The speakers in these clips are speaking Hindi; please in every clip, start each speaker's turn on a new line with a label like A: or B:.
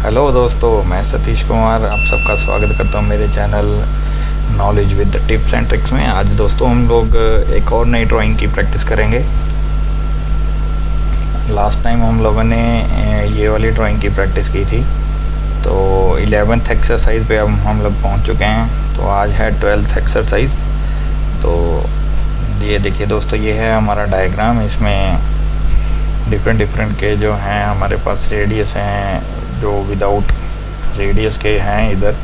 A: हेलो दोस्तों, मैं सतीश कुमार आप सबका स्वागत करता हूं मेरे channel knowledge with tips and tricks में। आज दोस्तों हम लोग एक और नई ड्राइंग की प्रैक्टिस करेंगे। लास्ट टाइम हम लोगों ने ये वाली ड्राइंग की प्रैक्टिस की थी, तो 11th एक्सरसाइज पे अब हम लोग पहुंच चुके हैं। तो आज है 12th एक्सरसाइज। तो ये देखिए दोस्तों, ये है हमारा डायग्राम। इसमें डिफरेंट के जो हैं हमारे पास रेडियस हैं, जो विदाउट रेडियस के हैं, इधर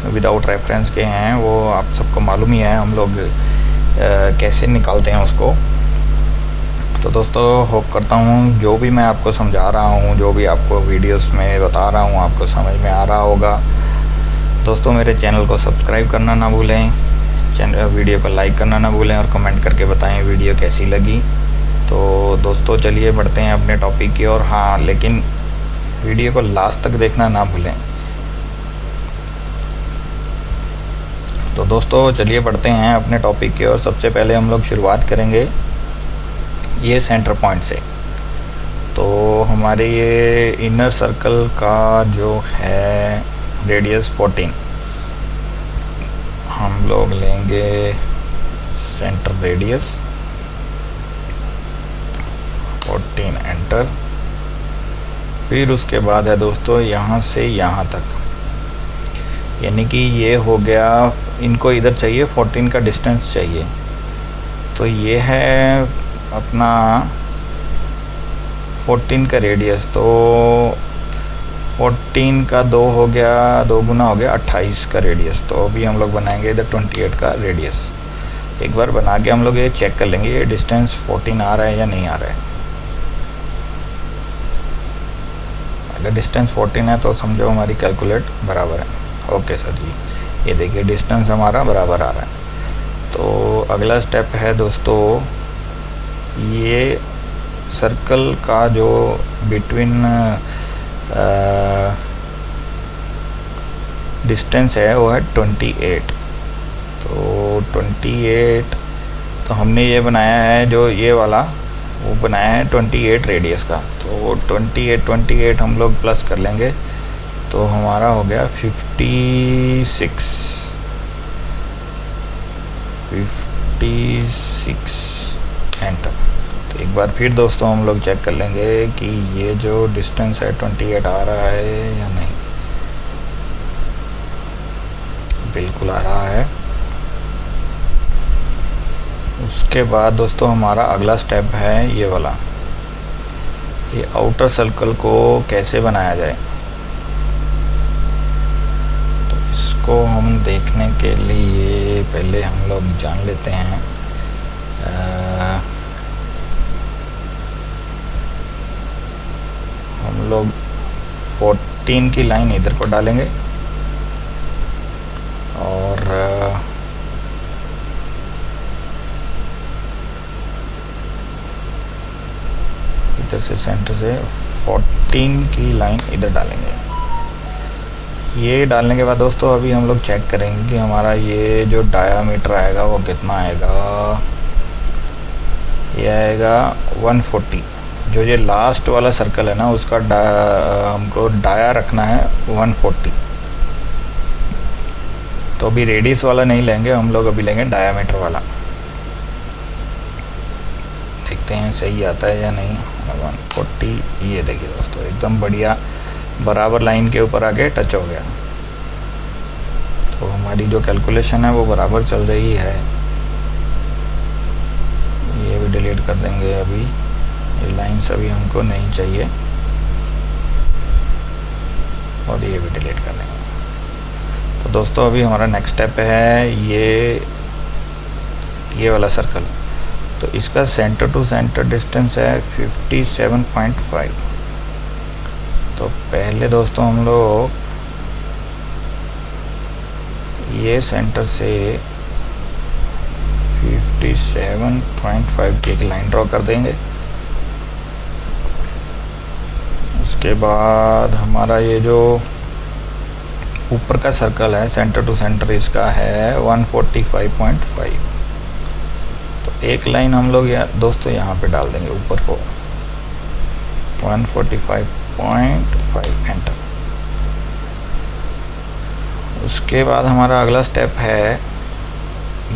A: विदाउट रेफरेंस के हैं, वो आप सबको मालूम ही है हम लोग कैसे निकालते हैं उसको। तो दोस्तों होप करता हूँ जो भी मैं आपको समझा रहा हूँ, जो भी आपको वीडियोस में बता रहा हूँ, आपको समझ में आ रहा होगा। दोस्तों मेरे चैनल को सब्सक्राइब करना ना भूलें, वीडियो को लाइक करना ना भूलें और कमेंट करके बताएं वीडियो कैसी लगी। तो दोस्तों चलिए बढ़ते हैं अपने टॉपिक की ओर। हाँ, लेकिन वीडियो को लास्ट तक देखना ना भूलें। तो दोस्तों चलिए बढ़ते हैं अपने टॉपिक की ओर। सबसे पहले हम लोग शुरुआत करेंगे ये सेंटर पॉइंट से। तो हमारे ये इनर सर्कल का जो है रेडियस 14, हम लोग लेंगे सेंटर रेडियस 14, एंटर। फिर उसके बाद है दोस्तों यहाँ से यहाँ तक, यानी कि ये हो गया, इनको इधर चाहिए 14 का डिस्टेंस चाहिए। तो ये है अपना 14 का रेडियस। तो 14 का 2 हो गया, 2 गुना हो गया 28 का रेडियस। तो अभी हम लोग बनाएंगे इधर 28 का रेडियस। एक बार बना के हम लोग ये चेक कर लेंगे ये डिस्टेंस 14 आ रहा है या नहीं आ रहा है। अगर डिस्टेंस 14 है तो समझो हमारी कैलकुलेट बराबर है। ओके सर जी, ये देखिए डिस्टेंस हमारा बराबर आ रहा है। तो अगला स्टेप है दोस्तों, ये सर्कल का जो बिटवीन डिस्टेंस है वो है 28। तो 28, तो हमने ये बनाया है जो ये वाला, वो बनाया है 28 रेडियस का। तो 28 हम लोग प्लस कर लेंगे, तो हमारा हो गया 56 एंटर। तो एक बार फिर दोस्तों हम लोग चेक कर लेंगे कि ये जो डिस्टेंस है 28 आ रहा है या नहीं। बिल्कुल आ रहा है। उसके बाद दोस्तों हमारा अगला स्टेप है ये वाला, ये आउटर सर्कल को कैसे बनाया जाए। तो इसको हम देखने के लिए पहले हम लोग जान लेते हैं हम लोग 14 की लाइन इधर को डालेंगे और इधर से सेंटर से 14 की लाइन इधर डालेंगे। ये डालने के बाद दोस्तों अभी हम लोग चेक करेंगे कि हमारा ये जो डायामीटर आएगा वो कितना आएगा। ये आएगा 140। जो ये लास्ट वाला सर्कल है ना, उसका हमको डाया रखना है 140। तो अभी रेडियस वाला नहीं लेंगे हम लोग, अभी लेंगे डायामीटर वाला। देखते हैं सही आता है या नहीं। 140, ये देखिए दोस्तों एकदम बढ़िया बराबर लाइन के ऊपर आके टच हो गया। तो हमारी जो कैलकुलेशन है वो बराबर चल रही है। ये भी डिलीट कर देंगे अभी, ये लाइन्स अभी हमको नहीं चाहिए, और ये भी डिलीट कर देंगे। तो दोस्तों अभी हमारा नेक्स्ट स्टेप है ये वाला सर्कल। तो इसका सेंटर टू सेंटर डिस्टेंस है 57.5। तो पहले दोस्तों हम लोग ये सेंटर से 57.5 की एक लाइन ड्रॉ कर देंगे। उसके बाद हमारा ये जो ऊपर का सर्कल है सेंटर टू सेंटर, इसका है 145.5। तो एक लाइन हम लोग दोस्तों यहाँ पे डाल देंगे ऊपर को 145.5 एंटर। उसके बाद हमारा अगला स्टेप है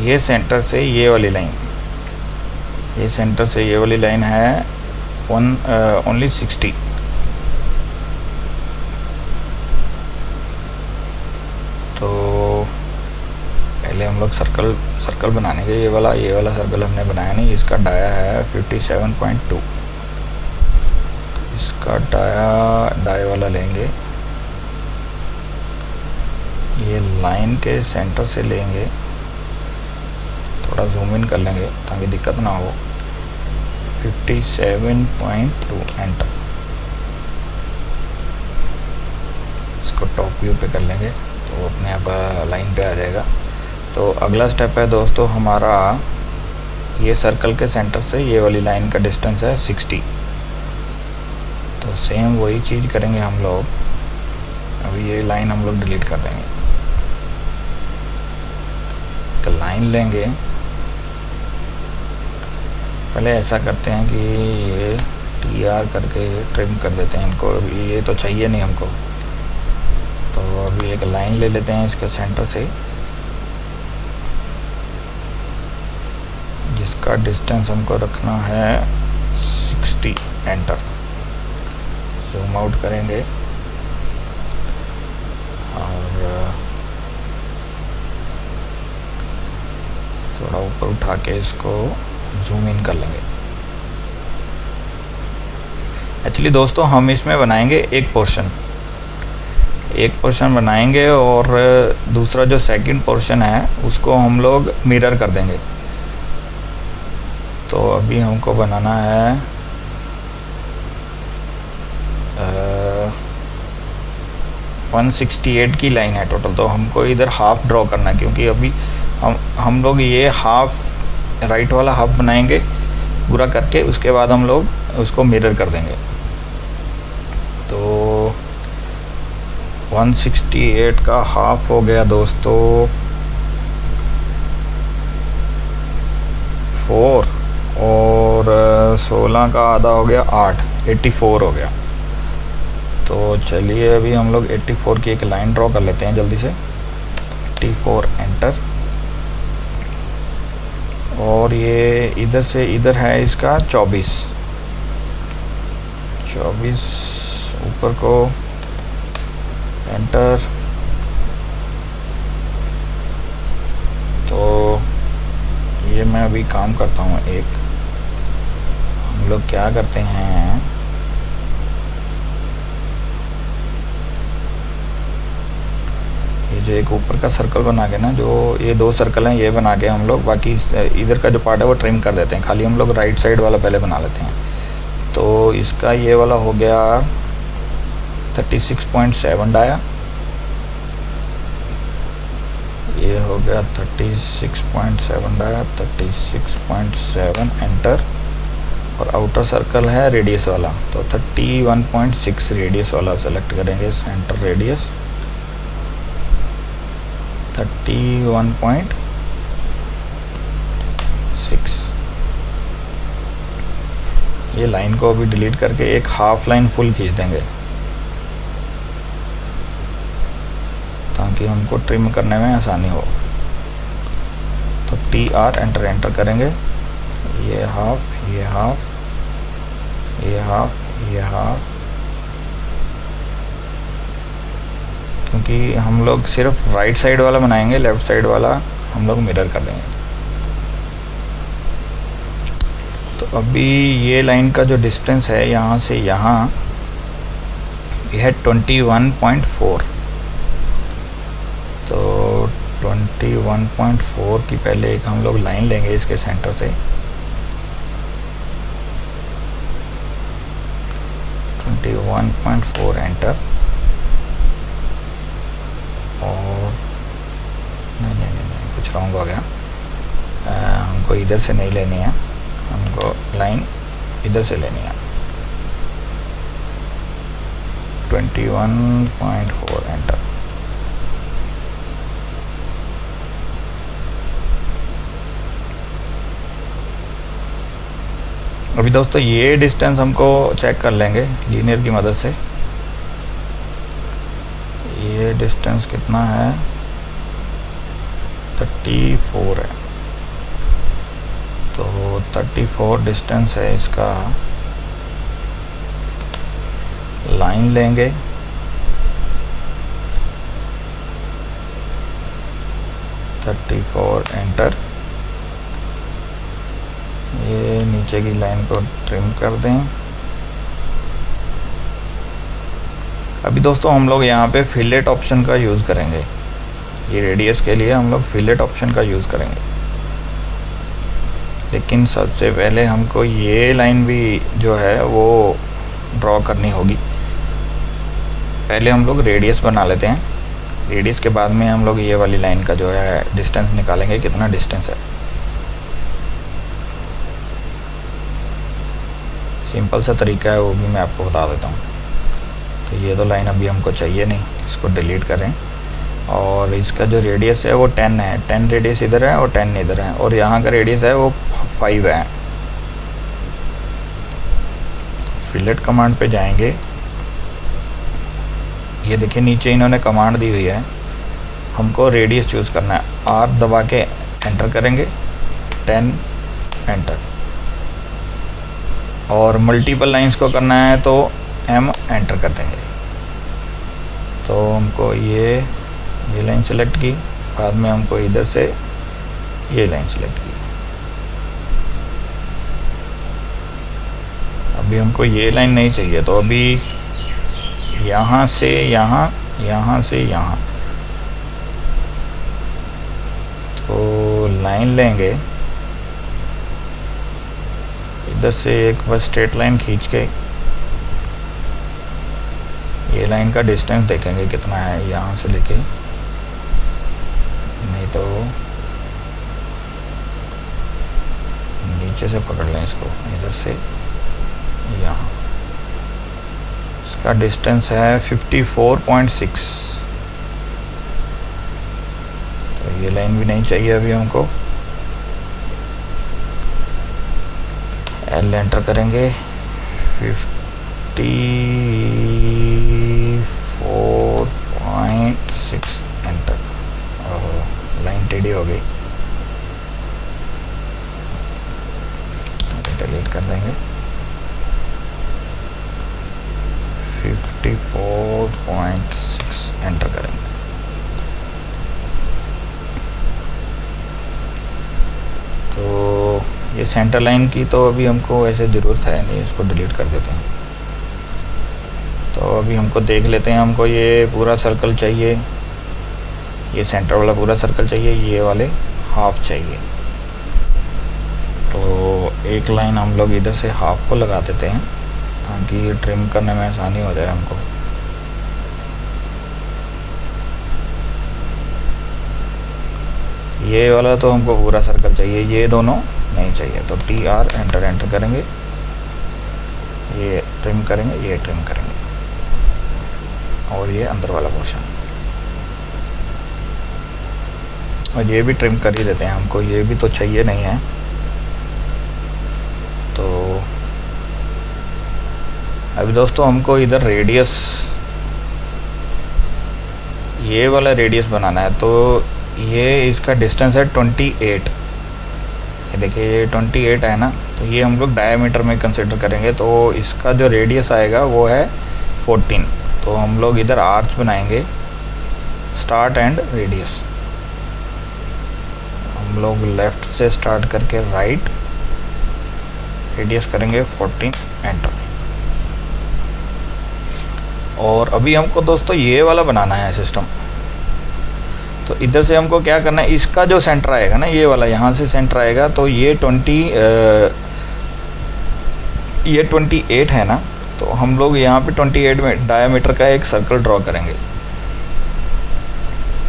A: ये सेंटर से ये वाली लाइन, ये सेंटर से ये वाली लाइन है ओनली 60। तो पहले हम लोग सर्कल बनाने के, ये वाला सर्कल हमने बनाया नहीं, इसका डाया है 57.2। इसका डाय वाला लेंगे, ये लाइन के सेंटर से लेंगे, थोड़ा जूम इन कर लेंगे ताकि दिक्कत ना हो। 57.2 एंटर, इसको टॉप व्यू पे कर लेंगे तो अपने आप लाइन पे आ जाएगा। तो अगला स्टेप है दोस्तों हमारा, ये सर्कल के सेंटर से ये वाली लाइन का डिस्टेंस है 60। तो सेम वही चीज़ करेंगे हम लोग। अभी ये लाइन हम लोग डिलीट कर देंगे, तो लाइन लेंगे, पहले ऐसा करते हैं कि ये TR करके ट्रिम कर देते हैं इनको, ये तो चाहिए नहीं हमको। तो अभी एक लाइन ले लेते हैं इसके सेंटर से, जिसका डिस्टेंस हमको रखना है 60। एंटर, जूम आउट करेंगे और थोड़ा ऊपर उठा के इसको जूम इन कर लेंगे। एक्चुअली दोस्तों हम इसमें बनाएंगे एक पोर्शन बनाएंगे और दूसरा जो सेकंड पोर्शन है उसको हम लोग मिरर कर देंगे। तो अभी हमको बनाना है 168 की लाइन है टोटल। तो हमको इधर हाफ ड्रॉ करना है, क्योंकि अभी हम लोग ये हाफ राइट वाला हाफ बनाएंगे पूरा करके, उसके बाद हम लोग उसको मिरर कर देंगे। तो 168 का हाफ हो गया दोस्तों 4, और 16 का आधा हो गया 8, 84 हो गया। तो चलिए अभी हम लोग 84 की एक लाइन ड्रॉ कर लेते हैं जल्दी से। 84 एंटर, और ये इधर से इधर है इसका 24 ऊपर को एंटर। तो ये मैं अभी काम करता हूँ एक, हम लोग क्या करते हैं, ये जो एक ऊपर का सर्कल बना के ना, जो ये 2 सर्कल हैं ये बना के हम लोग बाकी इधर का जो पार्ट है वो ट्रिम कर देते हैं, खाली हम लोग राइट साइड वाला पहले बना लेते हैं। तो इसका ये वाला हो गया 36.7 डाया, ये हो गया 36.7 डाया, 36.7 एंटर, और आउटर सर्कल है रेडियस वाला, तो 31.6 रेडियस वाला सेलेक्ट करेंगे, सेंटर रेडियस 31.6। ये लाइन को अभी डिलीट करके एक हाफ लाइन फुल खींच देंगे ताकि हमको ट्रिम करने में आसानी हो। तो TR एंटर करेंगे, ये हाफ, ये हाफ, ये हाफ, ये हाफ, क्योंकि हम लोग सिर्फ राइट साइड वाला बनाएंगे, लेफ्ट साइड वाला हम लोग मिरर कर देंगे। तो अभी ये लाइन का जो डिस्टेंस है यहाँ से यहाँ, ये है 21.4। तो 21.4 की पहले एक हम लोग लाइन लेंगे इसके सेंटर से, 21.4 एंटर, और नहीं कुछ रॉन्ग हो गया, हमको इधर से नहीं लेनी है, हमको लाइन इधर से लेनी है। 21.4 एंटर, अभी दोस्तों ये डिस्टेंस हमको चेक कर लेंगे लीनियर की मदद से। ये डिस्टेंस कितना है, 34 है, तो 34 डिस्टेंस है इसका। लाइन लेंगे, एंटर। ये नीचे की लाइन को ट्रिम कर दें। अभी दोस्तों हम लोग यहाँ पे फिलेट ऑप्शन का यूज़ करेंगे। ये रेडियस के लिए हम लोग फिलेट ऑप्शन का यूज़ करेंगे, लेकिन सबसे पहले हमको ये लाइन भी जो है वो ड्रॉ करनी होगी। पहले हम लोग रेडियस बना लेते हैं, रेडियस के बाद में हम लोग ये वाली लाइन का जो है डिस्टेंस निकालेंगे, कितना डिस्टेंस है। सिंपल सा तरीका है, वो भी मैं आपको बता देता हूँ। तो ये तो लाइन अभी हमको चाहिए नहीं, इसको डिलीट करें। और इसका जो रेडियस है वो 10 है, 10 रेडियस इधर है और 10 इधर है, और यहाँ का रेडियस है वो 5 है। फिलेट कमांड पे जाएंगे, ये देखिए नीचे इन्होंने कमांड दी हुई है, हमको रेडियस चूज़ करना है। आर दबा के एंटर करेंगे, 10 एंटर। और मल्टीपल लाइंस को करना है तो एम एंटर कर देंगे। तो हमको ये लाइन सेलेक्ट की, बाद में हमको इधर से ये लाइन सेलेक्ट की। अभी हमको ये लाइन नहीं चाहिए, तो अभी यहाँ से यहाँ, यहाँ से यहाँ, तो लाइन लेंगे इधर से एक बस स्ट्रेट लाइन खींच के ये लाइन का डिस्टेंस देखेंगे कितना है यहाँ से लेके, नहीं तो नीचे से पकड़ लें इसको, इधर से यहाँ। इसका डिस्टेंस है 54.6। तो ये लाइन भी नहीं चाहिए अभी हमको। एल एंटर करेंगे, 54.6 एंटर। लाइन टेढ़ी हो गई, डिलीट कर देंगे। 54.6 एंटर करेंगे। तो ये सेंटर लाइन की तो अभी हमको ऐसे ज़रूरत है नहीं, इसको डिलीट कर देते हैं। तो अभी हमको देख लेते हैं, हमको ये पूरा सर्कल चाहिए, ये सेंटर वाला पूरा सर्कल चाहिए, ये वाले हाफ चाहिए। तो एक लाइन हम लोग इधर से हाफ को लगा देते हैं ताकि ट्रिम करने में आसानी हो जाए हमको। ये वाला तो हमको पूरा सर्कल चाहिए, ये दोनों नहीं चाहिए। तो टी आर एंटर करेंगे, ये ट्रिम करेंगे, ये ट्रिम करेंगे, और ये अंदर वाला पोर्शन, और ये भी ट्रिम कर ही देते हैं, हमको ये भी तो चाहिए नहीं है। तो अभी दोस्तों हमको इधर रेडियस, ये वाला रेडियस बनाना है। तो ये इसका डिस्टेंस है 28। ये देखिए ये 28 है ना, तो ये हम लोग डायमीटर में कंसिडर करेंगे। तो इसका जो रेडियस आएगा वो है 14। तो हम लोग इधर आर्च बनाएंगे, स्टार्ट एंड रेडियस। हम लोग लेफ़्ट से स्टार्ट करके राइट, रेडियस करेंगे 14, एंटर। और अभी हमको दोस्तों ये वाला बनाना है सिस्टम। तो इधर से हमको क्या करना है, इसका जो सेंटर आएगा ना, ये वाला यहाँ से सेंटर आएगा, तो ये 28 है ना, तो हम लोग यहाँ पे 28 में डायमीटर का एक सर्कल ड्रॉ करेंगे।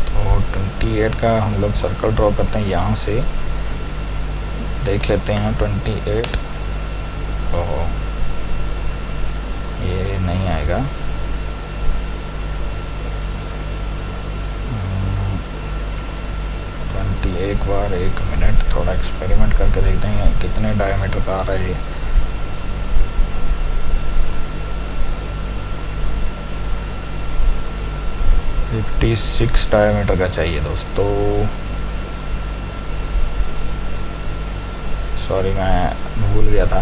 A: तो 28 का हम लोग सर्कल ड्रॉ करते हैं, यहाँ से देख लेते हैं 28। ओह ये नहीं आएगा, एक बार 1 मिनट थोड़ा एक्सपेरिमेंट करके देखते हैं कितने डायमीटर का आ रहा है ये। $56 डायमीटर का चाहिए दोस्तों। सॉरी मैं भूल गया था,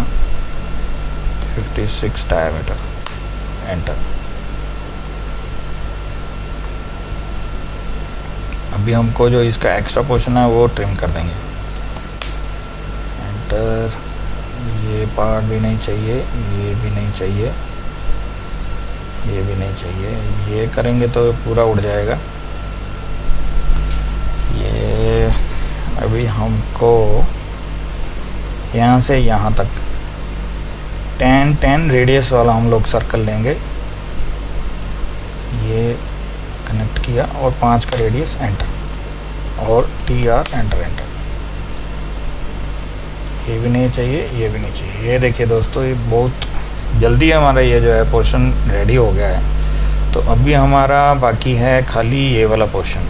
A: 56 डायमीटर, एंटर। अभी हमको जो इसका एक्स्ट्रा पोर्शन है वो ट्रिम कर देंगे, एंटर। ये पार्ट भी नहीं चाहिए, ये भी नहीं चाहिए, ये भी नहीं चाहिए। ये करेंगे तो पूरा उड़ जाएगा। ये अभी हमको यहाँ से यहाँ तक 10 रेडियस वाला हम लोग सर्कल लेंगे। ये कनेक्ट किया और 5 का रेडियस, एंटर, और TR, एंटर एंटर। ये भी नहीं चाहिए, ये भी नहीं चाहिए। ये देखिए दोस्तों, ये बहुत जल्दी हमारा ये जो है पोर्शन रेडी हो गया है। तो अभी हमारा बाकी है खाली ये वाला पोर्शन।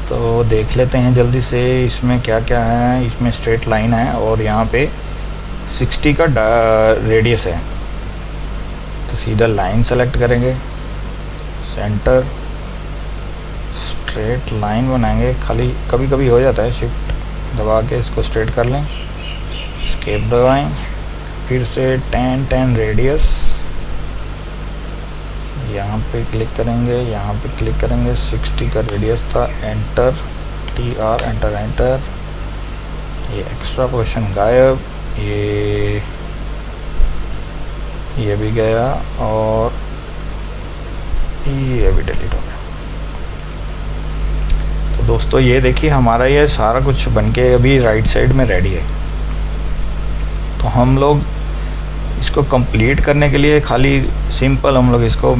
A: तो देख लेते हैं जल्दी से इसमें क्या क्या है। इसमें स्ट्रेट लाइन है और यहाँ पे 60 का रेडियस है। तो सीधा लाइन सेलेक्ट करेंगे, सेंटर, स्ट्रेट लाइन बनाएंगे। खाली कभी कभी हो जाता है, शिफ्ट दबा के इसको स्ट्रेट कर लें, एस्केप दबाएं, फिर से 10 रेडियस, यहाँ पे क्लिक करेंगे, यहाँ पे क्लिक करेंगे। 60 का रेडियस था, एंटर, TR, एंटर एंटर। ये एक्स्ट्रा पोर्शन गायब, ये भी गया और ये भी डिलीट हो गया। तो दोस्तों ये देखिए हमारा ये सारा कुछ बनके अभी राइट साइड में रेडी है। तो हम लोग इसको कंप्लीट करने के लिए खाली सिंपल हम लोग इसको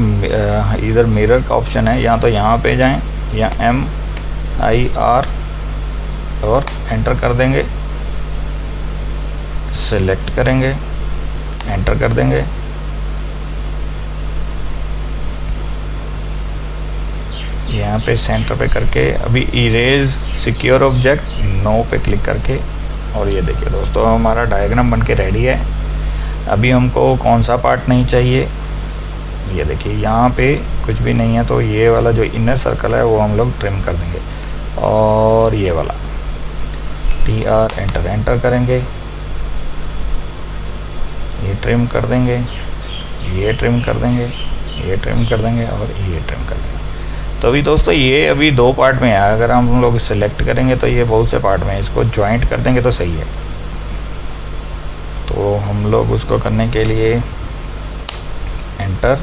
A: इधर मिरर का ऑप्शन है, या तो यहाँ पे जाएं या MIR और एंटर कर देंगे, सेलेक्ट करेंगे, एंटर कर देंगे। यहाँ पे सेंटर पे करके अभी इरेज सिक्योर ऑब्जेक्ट नो पे क्लिक करके, और ये देखिए दोस्तों हमारा डायग्राम बनके रेडी है। अभी हमको कौन सा पार्ट नहीं चाहिए, ये देखिए यहाँ पे कुछ भी नहीं है। तो ये वाला जो इनर सर्कल है वो हम लोग ट्रिम कर देंगे, और ये वाला TR, एंटर एंटर करेंगे, ये ट्रिम कर देंगे, ये ट्रिम कर देंगे, ये ट्रिम कर देंगे, और ये ट्रिम कर देंगे। तो अभी दोस्तों ये अभी 2 पार्ट में है। अगर हम लोग सेलेक्ट करेंगे तो ये बहुत से पार्ट में है, इसको ज्वाइंट कर देंगे तो सही है। तो हम लोग उसको करने के लिए एंटर,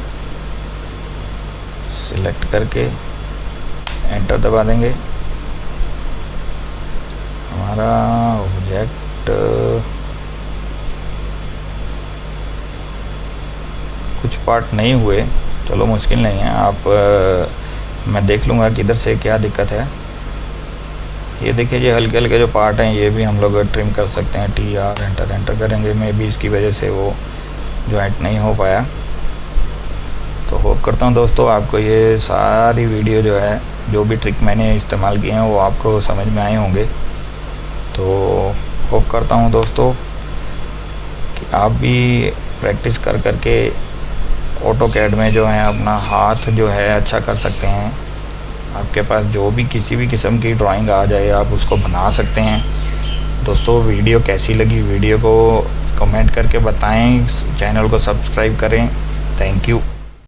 A: सिलेक्ट करके एंटर दबा देंगे। हमारा ऑब्जेक्ट कुछ पार्ट नहीं हुए, चलो मुश्किल नहीं है। मैं देख लूँगा किधर से क्या दिक्कत है। ये देखिए ये हल्के हल्के जो पार्ट हैं ये भी हम लोग ट्रिम कर सकते हैं। TR, एंटर एंटर करेंगे। मे भी इसकी वजह से वो जॉइंट नहीं हो पाया। तो होप करता हूँ दोस्तों आपको ये सारी वीडियो जो है, जो भी ट्रिक मैंने इस्तेमाल किए हैं वो आपको समझ में आए होंगे। तो होप करता हूँ दोस्तों कि आप भी प्रैक्टिस कर करके ऑटोकैड में जो है अपना हाथ जो है अच्छा कर सकते हैं। आपके पास जो भी किसी भी किस्म की ड्राइंग आ जाए आप उसको बना सकते हैं। दोस्तों वीडियो कैसी लगी, वीडियो को कमेंट करके बताएं, चैनल को सब्सक्राइब करें। Thank you.